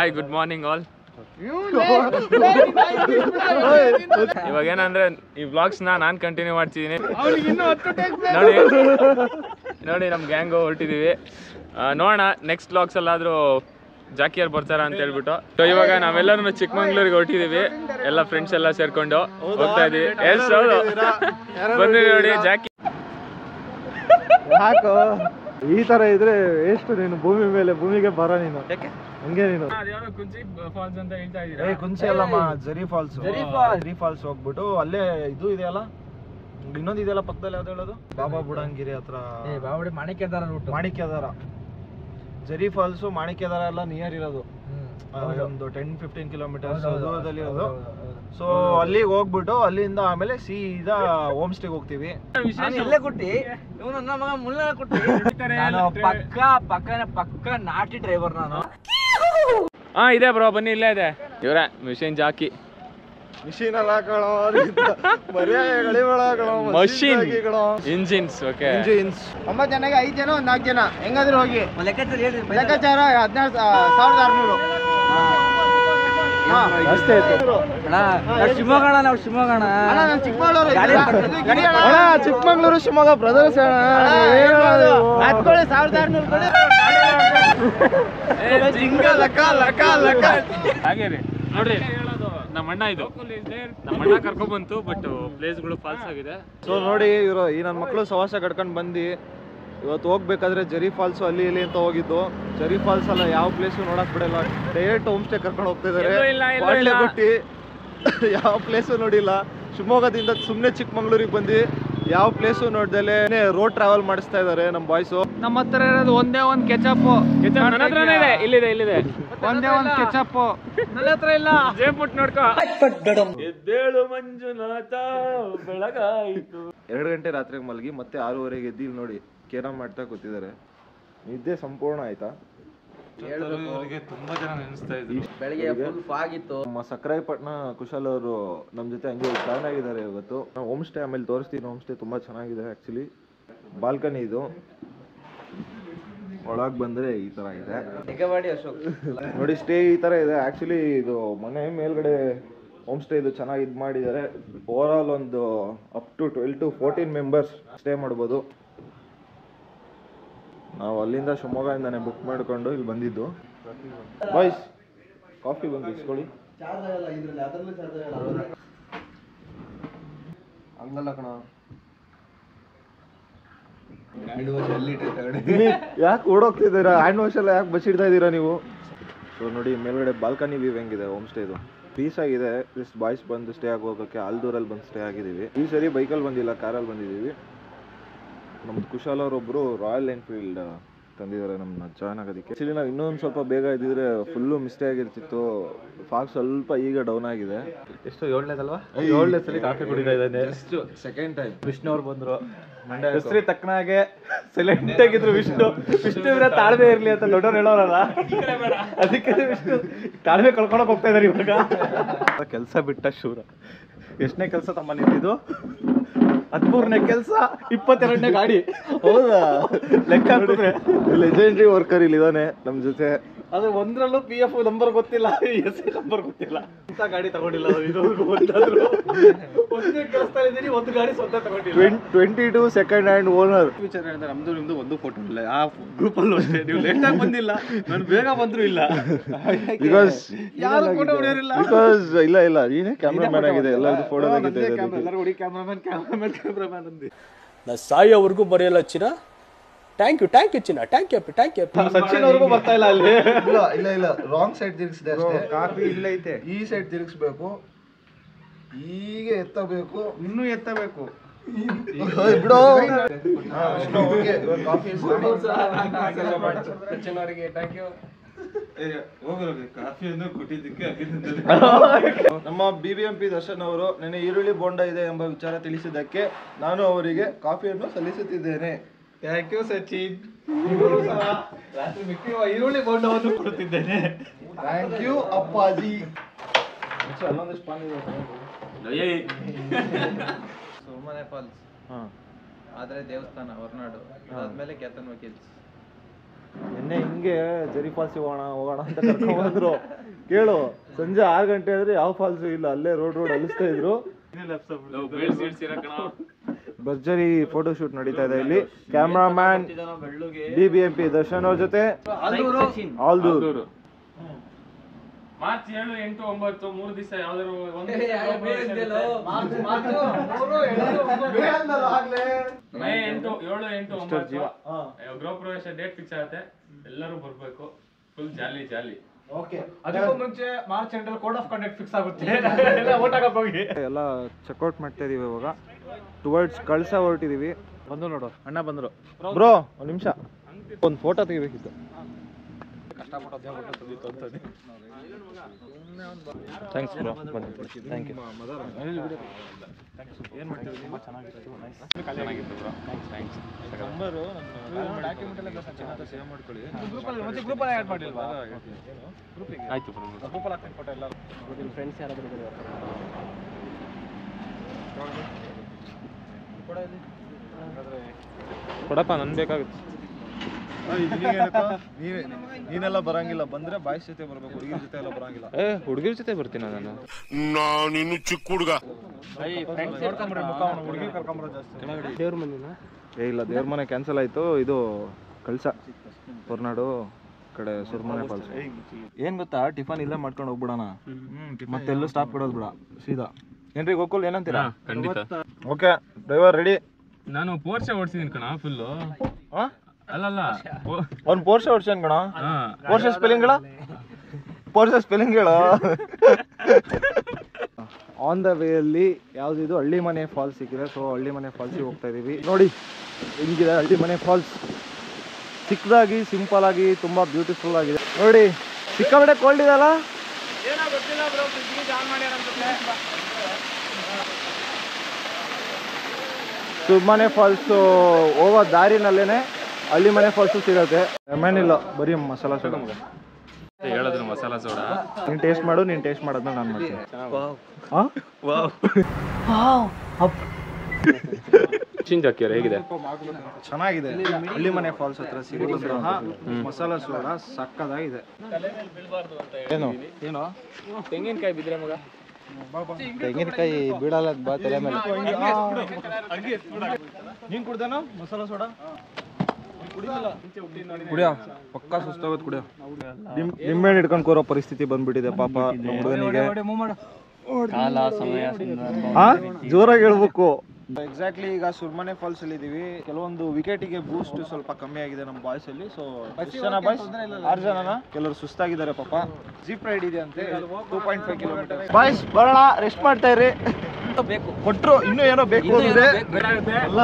Hi good morning all. ಇವಾಗ ಏನಂದ್ರೆ ಈ ವ್ಲಾಗ್ಸ್ ನಾನು ಕಂಟಿನ್ಯೂ ಮಾಡ್ತಿದ್ದೀನಿ. ನೋಡಿ ನಮ್ಮ ಗ್ಯಾಂಗು ಹೊರಟಿದೀವಿ. ನೋಡೋಣ ನೆಕ್ಸ್ಟ್ ವ್ಲಾಗ್ಸ್ ಅಲ್ಲಾದ್ರೂ ಜಾಕಿಯರ್ ಬರ್ತಾರ ಅಂತ ಹೇಳ್ಬಿಟ್ಟು. ಸೊ ಇವಾಗ ನಾವೆಲ್ಲರೂ ಚಿಕ್ಕಮಂಗ್ಳೂರಿಗೆ ಹೊರಟಿದೀವಿ, ಎಲ್ಲ ಫ್ರೆಂಡ್ಸ್ ಎಲ್ಲ ಸೇರ್ಕೊಂಡು ಹೋಗ್ತಾ ಇದೀವಿ. ಎಸ್ ಹೌದು, ಬಂದ್ರಿ ನೋಡಿ ಜಾಕಿ. ಯಾಕೋ ಈ ತರ ಇದ್ರೆ ಎಷ್ಟು ನೀನು ಭೂಮಿ ಮೇಲೆ ಭೂಮಿಗೆ ಬರ ನೀನು ಹಂಗೆ ನೀನು. ಕುಂಚಿ ಫಾಲ್ಸ್ ಅಂತ ಹೇಳ್ತಾ ಇದೀರಾ? ಕುಂಚಿ ಅಲ್ಲಮ್ಮ, ಜರಿ ಫಾಲ್ಸ್. ಜರಿ ಫಾಲ್ಸ್ ಹೋಗ್ಬಿಟ್ಟು ಅಲ್ಲೇ ಇದು ಇದೆಯಲ್ಲ, ಇನ್ನೊಂದು ಇದೆಯಲ್ಲ ಪಕ್ಕದಲ್ಲಿ, ಯಾವ್ದು ಹೇಳೋದು, ಬಾಬಾ ಬುಡಂಗಿರಿ ಹತ್ರ, ಮಾಣಿಕ್ಯದಾರ ರೂಟ್. ಮಾಣಿಕ್ಯದಾರ, ಜರಿ ಫಾಲ್ಸ್, ಮಾಣಿಕ್ಯದಾರ ಎಲ್ಲ ನಿಯರ್ ಇರೋದು, ಒಂದು 10-15 ಕಿಲೋಮೀಟರ್ಸ್ ದೂರದಲ್ಲಿ ಇರೋದು. ಸೊ ಅಲ್ಲಿಗೆ ಹೋಗ್ಬಿಟ್ಟು ಅಲ್ಲಿಂದ ಆಮೇಲೆ ಸೀದಾ ಹೋಮ್ ಸ್ಟೇಗೆ ಹೋಗ್ತೀವಿ. ಇಲ್ಲೇ ಕೊಟ್ಟಿ ಇವನು ನನ್ನ ಮಗ ಮುಳ್ಳ ಕೊಟ್ಟಿ. ಪಕ್ಕ ನಾಟಿ ಡ್ರೈವರ್ ನಾನು. ಹಾ ಇದೆ ಬ್ರೋ, ಬನ್ನಿ ಇಲ್ಲೇ ಇದೆ ಇವ್ರೆ ಮಿಷನ್ ಜಾಕಿ. ಮಿಷಿನ್ ಅಲ್ಲ ಕಣೋ, ಮಷಿನ್ ಇಂಜಿನ್ಸ್. Okay, engines. 9 ಜನಕ್ಕೆ 5 ಜನ 4 ಜನ ಹೆಂಗಾದ್ರೂ ಹೋಗಿ ಲೆಕ್ಕಾಚಾರ ಹೇಳ್ರಿ. ಲೆಕ್ಕಾಚಾರ 16,600. ಚಿಕ್ಕಮಂಗ್ಳೂರು ಶಿವಮೊಗ್ಗ ಬ್ರದರ್ಸ್. ಹಾಗೆ ರೀ ನೋಡ್ರಿ, ನಮ್ಮ ಅಣ್ಣ ಇದು, ನಮ್ಮ ಅಣ್ಣ ಕರ್ಕೊಂಡ್ ಬಂತು. ಬಟ್ ಪ್ಲೇಸ್ಗಳು ಫಾಲ್ಸ್ ಆಗಿದೆ. ಸೊ ನೋಡಿ ಇವರು ಈ ನನ್ನ ಮಕ್ಕಳು ಸವಾಸ ಕಟ್ಕೊಂಡು ಬಂದು ಇವತ್ತು ಹೋಗ್ಬೇಕಾದ್ರೆ ಜರಿ ಫಾಲ್ಸು ಅಲ್ಲಿ ಇಲ್ಲಿ ಅಂತ ಹೋಗಿದ್ದು. ಜರಿ ಫಾಲ್ಸ್ ಅಲ್ಲ, ಯಾವ ಪ್ಲೇಸು ನೋಡಕ್ ಬಿಡಲ್ಲ, ಡೈರೆಕ್ಟ್ ಹೋಮ್ ಸ್ಟೇ ಕರ್ಕೊಂಡು ಹೋಗ್ತಾ ಇದಾರೆ. ಕೊಟ್ಟಿ ಯಾವ ಪ್ಲೇಸು ನೋಡಿಲ್ಲ. ಶಿವಮೊಗ್ಗದಿಂದ ಸುಮ್ಮನೆ ಚಿಕ್ಕಮಂಗ್ಳೂರಿಗೆ ಬಂದು ಯಾವ ಪ್ಲೇಸು ನೋಡ್ದಲೆ ರೋಡ್ ಟ್ರಾವೆಲ್ ಮಾಡಿಸ್ತಾ ಇದಾರೆ ನಮ್ಮ ಬಾಯ್ಸು. ನಮ್ಮ ಹತ್ರ ಇರೋದು ಒಂದೇ ಒಂದು ಕೆಚಪ್. ನನ್ನ ಹತ್ರನೇ ಇದೆ, ಇಲ್ಲಿದೆ ಒಂದೇ ಒಂದು ಕೆಚಪ್. ನನ್ನ ಹತ್ರ ಇಲ್ಲ. ಜೇಪುಟ್ ನೋಡ್ಕೋ. ಎದ್ದೇಳು ಮಂಜುನಾಥ ಬೆಳಗಾಯಿತು. 2 ಗಂಟೆ ರಾತ್ರಿಗೆ ಮಲಗಿ ಮತ್ತೆ 6:30ಗೆ ಎದ್ದು ಇಲ್ಲಿ ನೋಡಿ ಕೇರ ಮಾಡ್ತಾ ಕೂತಿದ್ದಾರೆ. ನಿದ್ದೆ ಸಂಪೂರ್ಣ ಆಯ್ತಾ? ತುಂಬಾ ಜನ ನೆನೆಸ್ತಾ ಇದ್ರು. ಬೆಳಗ್ಗೆ ಫುಲ್ ಫಾಗ್ ಇತ್ತು. ನಮ್ಮ ಸಕ್ರಾಯಪಟ್ಟಣ ಕುಶಲ್ ಅವರು ನಮ್ಮ ಜೊತೆ ಹಂಗೆ ಜಾಯ್ನ್ ಆಗಿದ್ದಾರೆ ಇವತ್ತು. ಹೋಮ್ ಸ್ಟೇ ಆಮೇಲೆ ತೋರಿಸ್ತೀನಿ. ಹೋಮ್ ಸ್ಟೇ ತುಂಬಾ ಚೆನ್ನಾಗಿದೆ ಆಕ್ಚುಲಿ. ಬಾಲ್ಕನಿ ಇದು, ಒಳಗೆ ಬಂದ್ರೆ ಈ ತರ ಇದೆ ನೋಡಿ. ಸ್ಟೇ ಈ ತರ ಇದೆ ಆಕ್ಚುಲಿ. ಇದು ಮನೆ ಮೇಲ್ಗಡೆ ಹೋಮ್ ಸ್ಟೇ ಇದು ಚೆನ್ನಾಗಿ ಇದು ಮಾಡಿದ್ದಾರೆ. ಓವರ್ ಆಲ್ ಒಂದು up to 12 to 14 members stay ಮಾಡ್ಬೋದು. ನಾವು ಅಲ್ಲಿಂದ ಶಿವಮೊಗ್ಗದಿಂದಾನೆ ಬುಕ್ ಮಾಡ್ಕೊಂಡು ಇಲ್ಲಿ ಬಂದಿದ್ದು. ಬಾಯ್ಸ್ ಕಾಫಿ ಬಂದು ಇಸ್ಕೊಳ್ಳಿ. ಹಂಗಲ್ಲ ಕಣ, ಯಾಕೆ ಓಡೋಗ್ತಿದ್ದೀರಾ? ಹ್ಯಾಂಡ್ ವಾಶ್ ಎಲ್ಲ ಯಾಕೆ ಬಚ್ಚಿಡ್ತಾ ಇದ್ದೀರಾ ನೀವು? ಸೊ ನೋಡಿ ಮೇಲ್ಗಡೆ ಬಾಲ್ಕನಿ ವ್ಯೂ ಹೆಂಗಿದೆ ಹೋಮ್ ಸ್ಟೇ ಇದು. ಪೀಸ್ ಆಗಿದೆ. ಜಸ್ಟ್ ಬಾಯ್ಸ್ ಬಂದು ಸ್ಟೇ ಆಗೋಗೋಕ್ಕೆ ಆಲ್ದೂರಲ್ಲಿ ಬಂದು ಸ್ಟೇ ಆಗಿದ್ದೀವಿ. ಈ ಸರಿ ಬೈಕಲ್ಲಿ ಬಂದಿಲ್ಲ, ಕಾರಲ್ಲಿ ಬಂದಿದ್ದೀವಿ. ನಮ್ದು ಕುಶಾಲ್ ಅವರೊಬ್ರು ರಾಯಲ್ ಎನ್ಫೀಲ್ಡ್ ತಂದಿದ್ದಾರೆ ನಮ್ಮನ್ನ ಜಾಯ್ನ್ ಆಗೋದಕ್ಕೆ. ಆಕ್ಚುಲಿ ನಾವು ಇನ್ನೊಂದು ಸ್ವಲ್ಪ ಬೇಗ ಇದ್ದಿದ್ರೆ ಫುಲ್ಲು ಮಿಸ್ಟೇಕ್ ಆಗಿರ್ತಿತ್ತು. ಫಾಗ್ ಸ್ವಲ್ಪ ಈಗ ಡೌನ್ ಆಗಿದೆ. ಎಷ್ಟು 7ನೇದಲ್ವಾ? 7ನೇ ಸಲ ಕಾಫಿ ಕುಡಿತಾ ಇದ್ದಾನೆ. ಜಸ್ಟ್ ಸೆಕೆಂಡ್ ಟೈಮ್ ವಿಷ್ಣು ಅವ್ರು ಬಂದ್ರು. ಹೆಸರಿ ತಕ್ಕನಾಗೆ ಸೈಲೆಂಟ್ ಆಗಿದ್ರು ವಿಷ್ಣು. ವಿಷ್ಣುವಿನ ತಾಳ್ಮೆ ಇರ್ಲಿ ಅಂತ ದೊಡ್ಡವ್ರು ಹೇಳೋರಲ್ಲ, ಅದಕ್ಕೆ ವಿಷ್ಣು ತಾಳ್ಮೆ ಕಳ್ಕೊಳಕ್ ಹೋಗ್ತಾ ಇದಾರೆ ಇವಾಗ. ಕೆಲಸ ಬಿಟ್ಟ ಶೂರ. ಎಷ್ಟನೇ ಕೆಲಸ ತಮ್ಮ ನಿಂತಿದ್ದು? 13ನೇ ಕೆಲಸ, 22ನೇ ಗಾಡಿ. ಹೌದಾ? ಲೆಕ್ಕ ಹಾಕಿದ್ರೆ ಲೆಜೆಂಡ್ರಿ ವರ್ಕರ್ ಇಲ್ಲಿ ಇದಾನೆ ನಮ್ಮ ಜೊತೆ. ಅದು ಒಂದ್ರಲ್ಲೂ PF ನಂಬರ್ ಗೊತ್ತಿಲ್ಲ, SI ನಂಬರ್ ಗೊತ್ತಿಲ್ಲ. ಇಂಥ ಗಾಡಿ ತಗೊಂಡಿಲ್ಲ ಒಂದೇ ಕೆಲಸದಲ್ಲಿ ಇದೀನಿ, ಒಂದು ಗಾಡಿ ಸ್ವಂತ ತಗೊಂಡಿಲ್ಲ. 22 ಸೆಕೆಂಡ್ ಹ್ಯಾಂಡ್ ಓನರ್. ವಿಚಾರ ಹೇಳಿದ್ರೆ ನಮ್ದು ನಿಮ್ದು ಒಂದು ಫೋಟೋ ಇಲ್ಲ ಆ ಗ್ರೂಪ್ ಅಲ್ಲೂ ಅಷ್ಟೇ. ನೀವು ಲೇಟ್ ಆಗಿ ಬಂದಿಲ್ಲ, ನಾನು ಬೇಗ ಬಂದ್ರು ಇಲ್ಲ. ಬಿಕಾಸ್ ಯಾರು ಫೋಟೋ ಹೊಡೆಯೋರಿಲ್ಲ. ಬಿಕಾಸ್ ಇಲ್ಲ ನೀನೇ ಕ್ಯಾಮ್ರಾಮನ್ ಆಗಿದೆ, ಎಲ್ಲರಿಗೂ ಫೋಟೋ ತೆಗಿತಾ ಇದ್ದಾರೆ. ಎಲ್ಲರೂ ಹುಡಿ ಕ್ಯಾಮ್ರಾಮನ್ ಅಂದಿ. ನಾ ಸಾಯೋವರೆಗೂ ಬರೆಯಲ್ಲ ಚಿನ್ನ. ಥ್ಯಾಂಕ್ ಯು ಚಿನ್ನ, ಥ್ಯಾಂಕ್ ಯು. ಸಚಿನ್ ಅವ್ರಿಗೂ ಬರ್ತಾ ಇಲ್ಲ ಅಲ್ಲಿ. ಇಲ್ಲ ರಾಂಗ್ ಸೈಡ್ ತಿರುಗಿಸಿದೆ ಅಷ್ಟೇ. ಕಾಫಿ ಇಲ್ಲ ಐತೆ, ಈ ಸೈಡ್ ತಿರುಗಿಸ್ಬೇಕು, ಹೀಗೆ ಎತ್ತಬೇಕು, ಇನ್ನೂ ಎತ್ತಬೇಕು. ಬಿಡೋ. ಸಚಿನ್ ಅವರಿಗೆ ಥ್ಯಾಂಕ್ ಯು. ನಮ್ಮ BBMP ದರ್ಶನ್ ಅವರು ನೆನ್ನೆ ಈರುಳ್ಳಿ ಬೋಂಡ ಇದೆ ಎಂಬ ವಿಚಾರ ತಿಳಿಸಿದ್ದಕ್ಕೆ ನಾನು ಅವರಿಗೆ ಕಾಫಿಯನ್ನು ಸಲ್ಲಿಸುತ್ತಿದ್ದೇನೆ. Thank you Sachin. ರಾತ್ರಿ ಮಿಕ್ಕಿರುವ ಈರುಳ್ಳಿ ಬೋಂಡವನ್ನು ಕೊಡುತ್ತಿದ್ದೇನೆ. ಥ್ಯಾಂಕ್ ಯು ಅಪ್ಪಾಜಿ. ಅಲ್ಲೊಂದಿಷ್ಟು ಪಾನಿ ಸುಮನೆ ಫಾಲ್ಸ್, ಆದ್ರೆ ದೇವಸ್ಥಾನ ಹೊರನಾಡು, ಅದಾದ್ಮೇಲೆ ಕ್ಯಾತನ್ ವಕೀಲ್ಸ್. ನಿನ್ನೆ ಹಿಂಗೆ ಜರಿ ಫಾಲ್ಸಿಗೆ ಹೋಗೋಣ ಅಂತ ಕರ್ಕೊಂಡ್ಬಂದ್ರು. ಕೇಳು, ಸಂಜೆ 6 ಗಂಟೆ ಆದ್ರೆ ಯಾವ ಫಾಲ್ಸು ಇಲ್ಲ, ಅಲ್ಲೇ ರೋಡ್ ಅಲಿಸ್ತಾ ಇದ್ರು. ಭರ್ಜರಿ ಫೋಟೋ ಶೂಟ್ ನಡೀತಾ ಇದೆ ಇಲ್ಲಿ. ಕ್ಯಾಮ್ರಾಮ್ಯಾನ್ DBMP ದರ್ಶನ್ ಅವ್ರ ಜೊತೆ ಆಲ್ದೂರು. ಮಾರ್ಚ್ 7, 8, 9 3 ದಿವಸ ಯಾವ್ದಾದ್ರು ಮೇ 8, 7, 8, 9 ಗೃಹ ಪ್ರವೇಶ ಡೇಟ್ ಫಿಕ್ಸ್ ಆಗುತ್ತೆ. ಎಲ್ಲರೂ ಬರ್ಬೇಕು. Full jolly jolly. ಅದಕ್ಕೂ ಮುಂಚೆ ಮಾರ್ಚ್ ಎಂಟಲ್ಲಿ ಕೋಡ್ ಆಫ್ ಕಂಡಕ್ಟ್ ಫಿಕ್ಸ್ ಆಗುತ್ತೆ. ಓಟ್ ಹಾಕಕ್ ಹೋಗಿ ಎಲ್ಲ ಚೆಕ್ಔಟ್ ಮಾಡ್ತಾ ಇದೀವಿ ಇವಾಗ. ಟುವರ್ಡ್ಸ್ ಕಳ್ಸ ಹೊರಟಿದೀವಿ. ಬಂದು ನೋಡು, ಅಣ್ಣ ಬಂದ್ರು. ಬ್ರೋ ಒಂದು ನಿಮಿಷ, ಒಂದು ಫೋಟೋ ತೆಗಿಬೇಕಿತ್ತು. Thanks bro, thank you. ಏನು ಮಾಡ್ತೀವಿ? ಚೆನ್ನಾಗಿತ್ತು ಬ್ರೋ. ಥ್ಯಾಂಕ್ಸ್. ನಂಬರು ಡಾಕ್ಯುಮೆಂಟ್ ಎಲ್ಲ ಸೇವ್ ಮಾಡ್ಕೊಳ್ಳಿ. ಗ್ರೂಪಲ್ಲಿ ಆ್ಯಡ್ ಮಾಡಿಲ್ವಾ? ಆಯ್ತು ಬ್ರೋ. ಗ್ರೂಪಲ್ಲಿ ಹಾಕ್ತೀನಿ ಫೋಟೋ ಎಲ್ಲ. ನಿಮ್ಮ ಫ್ರೆಂಡ್ಸ್ ಯಾರಾದರೂ ಕೊಡಪ್ಪ, ನನ್ ಬೇಕಾಗುತ್ತೆ. ನೀನೆಲ್ಲ ಬರಂಗಿಲ್ಲ, ಬಂದ್ರೆ ಬಾಯ್ಸ್ ಜೊತೆ ಬರ್ಬೇಕು, ಹುಡುಗಿರ ಜೊತೆ ಎಲ್ಲ ಬರಂಗಿಲ್ಲ. ಹುಡುಗಿರ ಜೊತೆ ಬರ್ತೀನಿ ನಾನು. ನಾನಿನ್ನು ಚಿಕ್ಕ ಹುಡುಗ. ಹುಡುಗಿ ಕರ್ಕೊಂಬರೋ ಜಾಸ್ತಿ. ದೇವ್ರ ಮನೆನಾ? ಇಲ್ಲ, ದೇವ್ರ ಮನೆ ಕ್ಯಾನ್ಸಲ್ ಆಯ್ತು. ಇದು ಕಳ್ಸ ಹೊರನಾಡು ಕಡೆ ಸುರ್ಮನೆ ಫಾಲ್ಸ್. ಏನ್ ಗೊತ್ತಾ, ಟಿಫನ್ ಇಲ್ಲೇ ಮಾಡ್ಕೊಂಡು ಹೋಗ್ಬಿಡೋಣ, ಮತ್ತೆಲ್ಲೂ ಸ್ಟಾಪ್ ಕೊಡೋದು ಬಿಡ, ಸೀದಾ. ಏನ್ರಿ ಗೋಕುಲ್, ಏನಂತೀರಾ? ಖಂಡಿತ. Okay, driver ready. ನಾನು ಪೋರ್ಷೆ ಓಡಿಸಿದೀನಿ ಕಣ ಫುಲ್ಲು. ಅಲ್ಲಲ್ಲ, ಅವ್ನು ಪೋರ್ಷೆ ಓಡಿಸ್ಯಾನ ಕಣ. ಪೋರ್ಷೆ ಸ್ಪೆಲ್ಲಿಂಗ್ ಹೇಳ, ಪೋರ್ಷೆ ಸ್ಪೆಲ್ಲಿಂಗ್ ಹೇಳ. ಆನ್ ದ ವೇ ಅಲ್ಲಿ ಯಾವ್ದಿದು ಹಳ್ಳಿ ಮನೆ ಫಾಲ್ಸ್ ಸಿಕ್ಕಿದೆ. ಸೊ ಹಳ್ಳಿ ಮನೆ ಫಾಲ್ಸಿಗೆ ಹೋಗ್ತಾ ಇದೀವಿ. ನೋಡಿ ಹೆಂಗಿದೆ ಹಳ್ಳಿ ಮನೆ ಫಾಲ್ಸ್. ಚಿಕ್ಕದಾಗಿ, ಸಿಂಪಲ್ ಆಗಿ, ತುಂಬಾ ಬ್ಯೂಟಿಫುಲ್ ಆಗಿದೆ. ನೋಡಿ, ಸಿಕ್ಕಾಪಟ್ಟೆ ಕೋಲ್ಡ್ ಇದೆಲ್ಲ. ಸುಮ್ಮನೆ ಫಾಲ್ಸ್ ಹೋಗೋ ದಾರಿನಲ್ಲೇನೆ ಹಳ್ಳಿ ಮನೆ ಫಾಲ್ಸ್ ಸಿಗುತ್ತೆ. ಇಲ್ಲ, ಬರೀ ಮಸಾಲಾ ಸೋಡಾ. ಹೇಳಿದ್ರು ಮಸಾಲಾ ಸೋಡಾ. ನೀನ್ ಟೇಸ್ಟ್ ಮಾಡು, ನೀನ್ ಟೇಸ್ಟ್ ಮಾಡೋದನ್ನ ನಾನು ಮಾಡ್ತೀನಿ. ಚಿಂಜಾಕಿಯರ್ ಹೇಗಿದೆ? ಚೆನ್ನಾಗಿದೆ. ಹಳ್ಳಿ ಮನೆ ಫಾಲ್ಸ್ ಹತ್ರ ಸಿಗುವಂತಹ ಮಸಾಲಾ ಸೋಡಾ ಸಕ್ಕದಾಗಿದೆ. ಏನು ಏನು ತೆಂಗಿನಕಾಯಿ ಬಿದ್ರೆ ಮಗ, ತೆಂಗಿನಕಾಯಿ ಬೀಳಲ್ಲ ಬಾ ತಲೆ ಮೇಲೆ. ನೀನ್ ಕುಡ್ದೇನೋ ಮಸಾಲಾ ಸೋಡಾ? ಕುಡಿಯೋ, ಪಕ್ಕಾ ಸುಸ್ತಾಗೋದು ಕುಡಿಯೋ. ನಿಂಬೆ ಹಿಡ್ಕೊಂಡು ಕೋರೋ ಪರಿಸ್ಥಿತಿ ಬಂದ್ಬಿಟ್ಟಿದೆ ಪಾಪ ನಮ್ಮ ಹುಡುಗನಿಗೆ. ಜೋರಾಗಿ ಹೇಳ್ಬೇಕು. ಎಕ್ಸಾಕ್ಟ್ಲಿ ಈಗ ಸುರ್ಮನೆ ಫಾಲ್ಸ್ ಅಲ್ಲಿ ಇದೀವಿ. ಕೆಲವೊಂದು ವಿಕೆಟಿಗೆ ಬೂಸ್ಟ್ ಸ್ವಲ್ಪ ಕಮ್ಮಿ ಆಗಿದೆ ನಮ್ಮ ಬಾಯ್ಸ್ ಅಲ್ಲಿ. ಸೊ 6 ಜನ ಬಾಯ್ಸ್, 6 ಜನನ. ಕೆಲವರು ಸುಸ್ತಾಗಿದ್ದಾರೆ ಪಾಪ. ಜೀಪ್ ರೈಡ್ ಇದೆ ಅಂತೆ, 2.5 ಕಿಲೋಮೀಟರ್. ಬಾಯ್ಸ್ ಬರೋಣ, ರೆಸ್ಟ್ ಮಾಡ್ತಾ ಇರಿ. ಕೊಟ್ರು ಇನ್ನೂ ಏನೋ ಬೇಕು ಅಂದ್ರೆ, ಅಲ್ಲ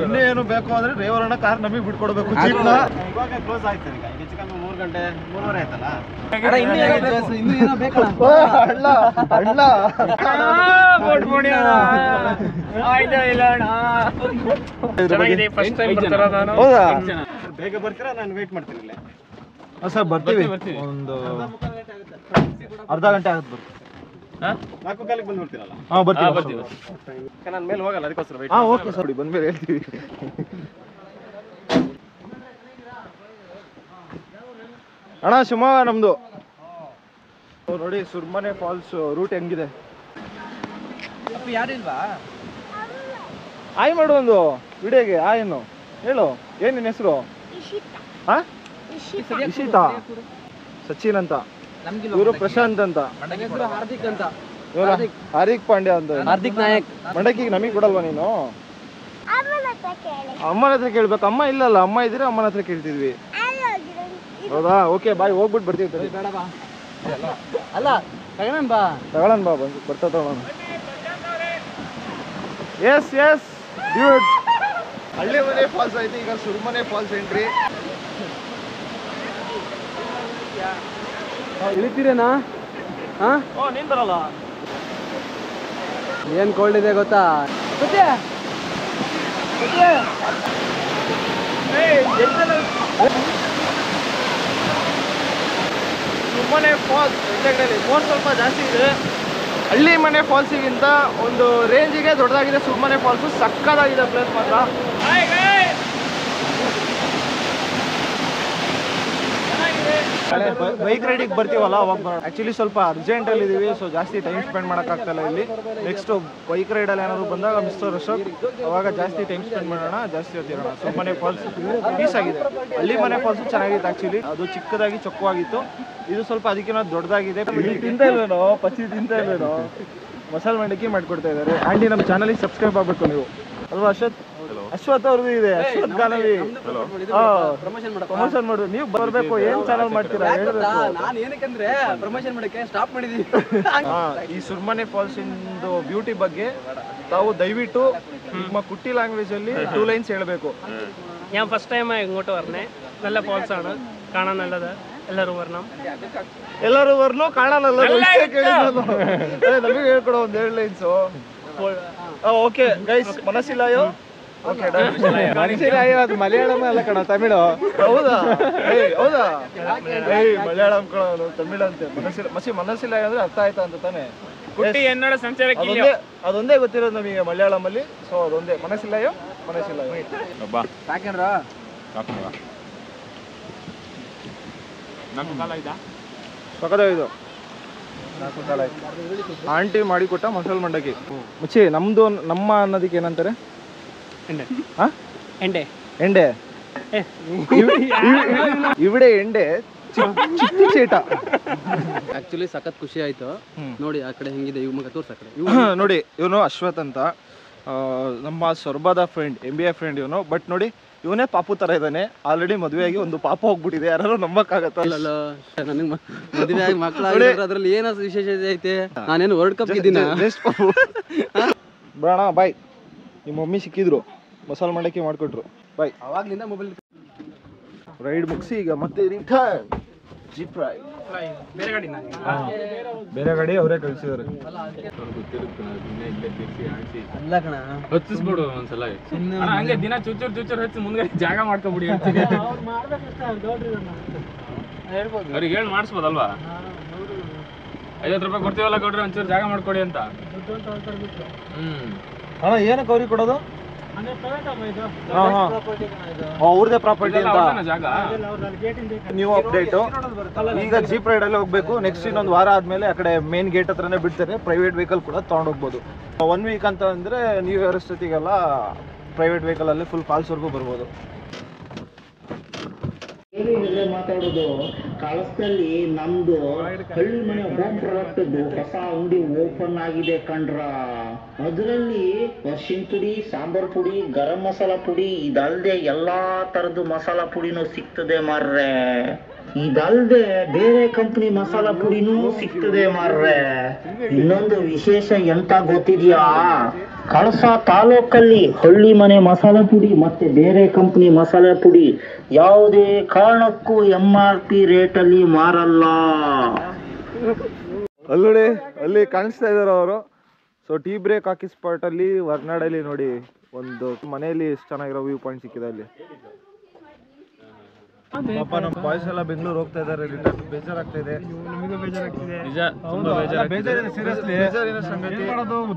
ಇನ್ನೂ ಏನೋ ಬೇಕು ಅಂದ್ರೆ ಡ್ರೈವರ್ ಅಣ್ಣ ಕಾರ್ ನಮಗೆ ಬಿಟ್ಕೊಡ್ಬೇಕು ಜೀಪ್ನ. ಇವಾಗ ಕ್ಲೋಸ್ ಆಯ್ತು, ಈಗ ಹೆಚ್ಚು ಕಮ್ಮಿ 3 ಗಂಟೆ 3:30 ಆಯ್ತಲ್ಲ. ಅಣ್ಣ ಅಣ್ಣ ಹೌದಾ? ಬೇಗ ಬರ್ತೀರಾ? ನಾನು ವೇಟ್ ಮಾಡ್ತೀನಿ ಇಲ್ಲೇ. ಸರ್ ಬರ್ತೀವಿ, ಒಂದು ಅರ್ಧ ಗಂಟೆ ಆಗುತ್ತೆ ಬರ್ತೀವಿ. 4 ಕಾಲಿಗೆ ಬಂದ್ಬಿಡ್ತೀರಲ್ಲ? ಹಾಂ ಬರ್ತೀವಿ. ನಾನು ಮೇಲೆ ಹೋಗಲ್ಲ, ಅದಕ್ಕೋಸ್ಕರ ವೇಟ್. ಹಾಂ ಓಕೆ ಸರ್, ಬಂದ್ಮೇಲೆ ಹೇಳ್ತೀವಿ. ಅಣ್ಣ ಶಿವಮೊಗ್ಗ ನಮ್ದು. ನೋಡಿ ಸುರ್ಮನೆ ಫಾಲ್ಸ್ ರೂಟ್ ಹೆಂಗಿದೆ. ಯಾರಿಲ್ವಾ? ಆಯ್ ಮಾಡು ಒಂದು ವಿಡಿಯೋಗೆ. ಏನು ಹೇಳು, ಏನ್ ನಿನ್ನ ಹೆಸರು? ಹಾ, ಇಶಿತಾ. ಸಚಿನ್ ಅಂತ, ಇವರು ಪ್ರಶಾಂತ್ ಅಂತ, ಹಾರ್ದಿಕ್ ಅಂತ, ಹಾರ್ದಿಕ್ ಪಾಂಡ್ಯ ಅಂತ. ಹಾರ್ದಿಕ್ ನಾಯಕ್. ಮಂಡಕ್ಕಿಗೆ ನಮಗೆ ಕೊಡಲ್ವಾ ನೀನು? ಅಮ್ಮನ ಹತ್ರ ಕೇಳ್ಬೇಕು. ಅಮ್ಮ ಇಲ್ಲಲ್ಲ, ಅಮ್ಮ ಇದ್ರೆ ಅಮ್ಮನ ಹತ್ರ ಕೇಳ್ತಿದ್ವಿ. ಹೌದಾ? ಓಕೆ ಬಾಯ್, ಹೋಗ್ಬಿಟ್ಟು ಬರ್ತೀವಿ. ಅಲ್ಲ ತಗೊಳ್ಳೋಣ ಬಾ, ತಗೊಳ್ಳೋಣ ಬಾ, ಬರ್ತಾ ತಗೊಳ್ಳೋಣ. Yes yes dude. ಹಳ್ಳಿ ಮನೆ ಫಾಲ್ಸ್ ಆಯ್ತು, ಈಗ ಸುರ್ಮನೆ ಫಾಲ್ಸ್ ಎಂಟ್ರಿ. ಇಳಿತೀರೇನಾ? ನೀನ್ ಬರಲ್ಲ? ಏನ್ ಕೋಲ್ಡ್ ಇದೆ ಗೊತ್ತಾ? ಸುರ್ಮನೆ ಫಾಲ್ಸ್ ಮೋಸ್ಟ್ ಸ್ವಲ್ಪ ಜಾಸ್ತಿ ಇದೆ. ಹಳ್ಳಿ ಮನೆ ಫಾಲ್ಸಿಗಿಂತ ಒಂದು ರೇಂಜಿಗೆ ದೊಡ್ಡದಾಗಿದೆ ಸುರ್ಮನೆ ಫಾಲ್ಸು. ಸಕ್ಕದಾಗಿದೆ ಪ್ಲೇಸ್ ಮಾತ್ರ. ಬೈಕ್ ರೈಡಿಗೆ ಬರ್ತೀವಲ್ಲ ಅವಾಗ ಆ್ಯಕ್ಚುಲಿ ಸ್ವಲ್ಪ ಅರ್ಜೆಂಟಲ್ಲಿ ಇದ್ದೀವಿ, ಸೊ ಜಾಸ್ತಿ ಟೈಮ್ ಸ್ಪೆಂಡ್ ಮಾಡೋಕ್ಕಾಗ್ತಾಯಿಲ್ಲ ಇಲ್ಲಿ. ನೆಕ್ಸ್ಟ್ ಬೈಕ್ ರೈಡಲ್ಲಿ ಏನಾದ್ರು ಬಂದಾಗ ಮಿಸ್ಟರ್ ಅಶೋಕ್ ಅವಾಗ ಜಾಸ್ತಿ ಟೈಮ್ ಸ್ಪೆಂಡ್ ಮಾಡೋಣ, ಜಾಸ್ತಿ ಹೊತ್ತಿರೋಣ. ಸುಮ್ಮನೆ ಫಾಲ್ಸ್ ಪೀಸ್ ಆಗಿದೆ. ಹಳ್ಳಿ ಮನೆ ಫಾಲ್ಸು ಚೆನ್ನಾಗಿತ್ತು ಆ್ಯಕ್ಚುಲಿ, ಅದು ಚಿಕ್ಕದಾಗಿ ಚೊಕ್ಕವಾಗಿತ್ತು. ಇದು ಸ್ವಲ್ಪ ಅದಕ್ಕಿಂತ ದೊಡ್ಡದಾಗಿದೆ. ತಿಂತ ಇಲ್ವೇನೋ ಪಚ್ಚಿ ತಿಂತ ಇಲ್ವೇನೋ ಮಸಾಲೆ ಮಂಡಕ್ಕಿ ಮಾಡ್ಕೊಡ್ತಾ ಇದ್ದಾರೆ. ಆಂಟಿ ನಮ್ಮ ಚಾನಲಿಗೆ ಸಬ್ಸ್ಕ್ರೈಬ್ ಆಗಬೇಕು ನೀವು ಅಲ್ವಾ ಅಶ್ವಥ್ ಅವ್ರದ್ದು ಇದೆ. ಅಶ್ವಥ್ ಚಾನಲ್ ಪ್ರಮೋಷನ್ ಮಾಡೋದು ನೀವು ಬರಬೇಕು. ಏನ್ ಚಾನಲ್ ಮಾಡ್ತೀರಾ ಹೇಳ್ಬೇಕು. ನಾನು ಏನಕ್ಕಂದ್ರೆ ಪ್ರಮೋಷನ್ ಮಾಡಕ್ಕೆ ಸ್ಟಾಪ್ ಮಾಡಿದೀವಿ. ಈ ಸುರ್ಮನೆ ಫಾಲ್ಸ್ ಇಂದು ಬ್ಯೂಟಿ ಬಗ್ಗೆ ತಾವು ದಯವಿಟ್ಟು ನಿಮ್ಮ ಕುಟ್ಟಿ ಲ್ಯಾಂಗ್ವೇಜ್ ಅಲ್ಲಿ 2 ലൈൻസ് ಹೇಳಬೇಕು. ഞാൻ ഫസ്റ്റ് ടൈം ഇങ്ങോട്ട് വരണേ. നല്ല ഫോൾസ് ആണ്, കാണാൻ നല്ലത്. എല്ലാവരും വരണം. ಎಲ್ಲರೂ ಬರ್ಲು ಕಾಣಲ್ಲ ನಮಗೆ ಹೇಳ್ಕೊಡೋ ಒಂದು 2 ಲೈನ್ಸ್. ಓಕೆ ಗೈಸ್, ಮನಸ್ಸಿಲ್ಲಾಯೋ. ಓಕೆ ಮನಸ್ಸಿಲ್ಲಾಯೋ ಅದು ಮಲಯಾಳಂ ಅಲ್ಲ ಕಣ, ತಮಿಳು. ಹೌದಾ ಹೌದಾ ಮಲಯಾಳಂ ಕಣ, ತಮಿಳು ಅಂತೆ. ಮನಸ್ಸಿಲ್ಲಾಯೋ ಅಂದ್ರೆ ಅರ್ಥ ಆಯ್ತಾ ಅಂತ ತಾನೆ. ಕುಟ್ಟಿ ಎನ್ನಡ ಸಂಚಾರಕ್ಕೆ ಅದೊಂದೇ ಗೊತ್ತಿರೋದು ನಮಗೆ ಮಲಯಾಳಂ ಅಲ್ಲಿ. ಸೊ ಅದೊಂದೇ ಮನಸ್ಸಿಲ್ಲಾಯೋ ಸಾಕೇನ್ರ ಸಕದಾಗಿದ್ದು. ಆಂಟಿ ಮಾಡಿಕೊಟ್ಟ ಮಸಾಲೆ ಮಂಡಕ್ಕಿ ಮುಚ್ಚಿ. ನಮ್ದು ನಮ್ಮ ಅನ್ನೋದಕ್ಕೆ ಏನಂತಾರೆ? ಎಂಡೆ ಎಂಡೆ ಇವಿಡೆ ಎಂಡೆ ಚಿಕ್ಕ ಚೇಟ. ಆಕ್ಚುಲಿ ಸಖತ್ ಖುಷಿ ಆಯ್ತು ನೋಡಿ. ಆ ಕಡೆ ಹೆಂಗಿದೆ ಇವ್ ಮಗ ತೋರ್ಸ ಕಡೆ ನೋಡಿ. ಇವನು ಅಶ್ವಥ್ ಅಂತ, ನಮ್ಮ ಸೊರಬಾದ ಫ್ರೆಂಡ್, MBA ಫ್ರೆಂಡ್ ಇವನು. ಬಟ್ ನೋಡಿ ಇವನೇ ಪಾಪು ತರ ಇದ್ದಾನೆ. ಆಲ್ರೆಡಿ ಮದುವೆಯಾಗಿ ಒಂದು ಪಾಪ ಹೋಗ್ಬಿಟ್ಟಿದೆ. ಯಾರು ನಂಬಕ್ಕಾಗತ್ತ? ನನಗೆ ಮದುವೆ ಆಗಿ ಮಕ್ಕಳಾಗಿ ಅದ್ರಲ್ಲಿ ಏನೋ ವಿಶೇಷತೆ ಐತೆ. ನಾನೇನು ವರ್ಲ್ಡ್ ಕಪ್ ಇದ್ದೀನಿ. ಬರೋಣ ಬಾಯ್. ನಿಮ್ಮ ಮಮ್ಮಿ ಸಿಕ್ಕಿದ್ರು, ಮಸಾಲೆ ಮಂಡಕ್ಕಿ ಮಾಡಿಕೊಟ್ರು. ಬಾಯ್. ಅವಾಗ್ಲಿಂದ ಮೊಬೈಲ್ ರೈಡ್ ಮುಗಿಸಿ ಈಗ ಮತ್ತೆ ರಿಟರ್ನ್ ಜಿಪ್ ರೈಡ್. ಬೇರೆ ಗಾಡಿ ಅವರೇ ಕಳಿಸಿದ್ದಾರೆ. ಅಲ್ಲ ಕಣ, ಹಚ್ಚಿಸ್ಬಿಡು ಒಂದ್ಸಲ. ಹಂಗೆ ದಿನ ಚುಚ್ಚೂರ್ ಹಚ್ಚಿ ಮುಂದೆ ಜಾಗ ಮಾಡ್ಕೊಬಿಡಿ ಹೇಳ್ತೀನಿ. ಅವ್ರಿಗೆ ಹೇಳಿ ಮಾಡಿಸ್ಬೋದಲ್ವಾ? 50 ರೂಪಾಯಿ ಕೊಡ್ತೀವಲ್ಲ ಕೊಡ್ರಿ, ಒಂಚೂರು ಜಾಗ ಮಾಡ್ಕೊಡಿ ಅಂತ. ಅಣ್ಣ ಏನಕ್ಕೆ ಅವ್ರಿಗೆ ಕೊಡೋದು? ಅವ್ರದೇ ಪ್ರಾಪರ್ಟಿ ಅಂತ ಜಾಗ. New update. ಈಗ ಜೀಪ್ ರೈಡ್ ಅಲ್ಲಿ ಹೋಗ್ಬೇಕು. ನೆಕ್ಸ್ಟ್ ಇನ್ನೊಂದು ವಾರ ಆದ್ಮೇಲೆ ಆ ಕಡೆ ಮೇನ್ ಗೇಟ್ ಹತ್ರನೇ ಬಿಡ್ತಾರೆ. ಪ್ರೈವೇಟ್ ವೆಹಿಕಲ್ ಕೂಡ ತಗೊಂಡು ಹೋಗ್ಬೋದು. 1 ವೀಕ್ ಅಂತ ಅಂದ್ರೆ ನ್ಯೂ ಇಯರ್ ಅಷ್ಟೊತ್ತಿಗೆಲ್ಲ ಪ್ರೈವೇಟ್ ವೆಹಿಕಲ್ ಅಲ್ಲಿ ಫುಲ್ ಫಾಲ್ಸ್ವರೆಗೂ ಬರ್ಬೋದು. ಮಾತಾಡೋದು ಕಳಸದಲ್ಲಿ ನಮ್ದು ಹಳ್ಳಿ ಮನೆ ಹೋಮ್ ಪ್ರಾಡಕ್ಟ್ ಹೊಸ ಅಂಗಡಿ ಓಪನ್ ಆಗಿದೆ ಕಣ್ರ. ಅದರಲ್ಲಿ ಅರ್ಶಿನ ಪುಡಿ, ಸಾಂಬಾರ್ ಪುಡಿ, ಗರಂ ಮಸಾಲಾ ಪುಡಿ, ಇದಲ್ದೆ ಎಲ್ಲಾ ತರದ್ದು ಮಸಾಲಾ ಪುಡಿನೂ ಸಿಗ್ತದೆ ಮಾರ್ರೆ. ಇದಲ್ದೆ ಬೇರೆ ಕಂಪನಿ ಮಸಾಲಾ ಪುಡಿನೂ ಸಿಗ್ತದೆ ಮಾರ್ರೆ. ಇನ್ನೊಂದು ವಿಶೇಷ ಎಂತ ಗೊತ್ತಿದ್ಯಾ? ಕಳಸ ತಾಲೂಕಲ್ಲಿ ಹಳ್ಳಿ ಮನೆ ಮಸಾಲಾ ಪುಡಿ ಮತ್ತೆ ಬೇರೆ ಕಂಪನಿ ಮಸಾಲಾ ಪುಡಿ ಯಾವುದೇ ಕಾರಣಕ್ಕೂ MRP ರೇಟಲ್ಲಿ ಮಾರಲ್ಲ. ಅಲ್ಲೋಡಿ ಅಲ್ಲಿ ಕಾಣಿಸ್ತಾ ಇದಾರೆ ಅವರು. ಸೊ ಟೀ ಬ್ರೇಕ್ ಹಾಕಿ ಸ್ಪಾಟ್ ಅಲ್ಲಿ ವರ್ನಾಡಲ್ಲಿ ನೋಡಿ ಒಂದು ಮನೆಯಲ್ಲಿ ಎಷ್ಟು ಚೆನ್ನಾಗಿರೋ ವ್ಯೂ ಪಾಯಿಂಟ್ ಸಿಕ್ಕಿದೆ ಅಲ್ಲಿ. ಪಾಪ ನಮ್ಮ ಬಾಯ್ಸ್ ಎಲ್ಲ ಬೆಂಗಳೂರು ಹೋಗ್ತಾ ಇದಾರೆ. ರಿಟರ್ನ್ ಬೇಜಾರಾಗ್ತಾ ಇದೆ. ನಿಜ, ತುಂಬಾ ಬೇಜಾರಿನ ಸಂಗತಿ.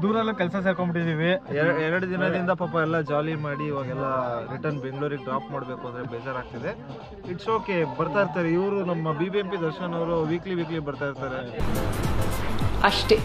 ದೂರಲ್ಲ ಕೆಲಸ ಸೇರ್ಕೊಂಡ್ಬಿಟ್ಟಿದೀವಿ. 2 ದಿನದಿಂದ ಪಾಪ ಎಲ್ಲ ಜಾಲಿ ಮಾಡಿ ಇವಾಗೆಲ್ಲ ರಿಟರ್ನ್ ಬೆಂಗಳೂರಿಗೆ ಡ್ರಾಪ್ ಮಾಡಬೇಕು ಅಂದ್ರೆ ಬೇಜಾರಾಗ್ತಿದೆ. ಇಟ್ಸ್ ಓಕೆ, ಬರ್ತಾ ಇರ್ತಾರೆ ಇವರು. ನಮ್ಮ BBMP ದರ್ಶನ್ ಅವರು ವೀಕ್ಲಿ ಬರ್ತಾ ಇರ್ತಾರೆ ಅಷ್ಟೇ.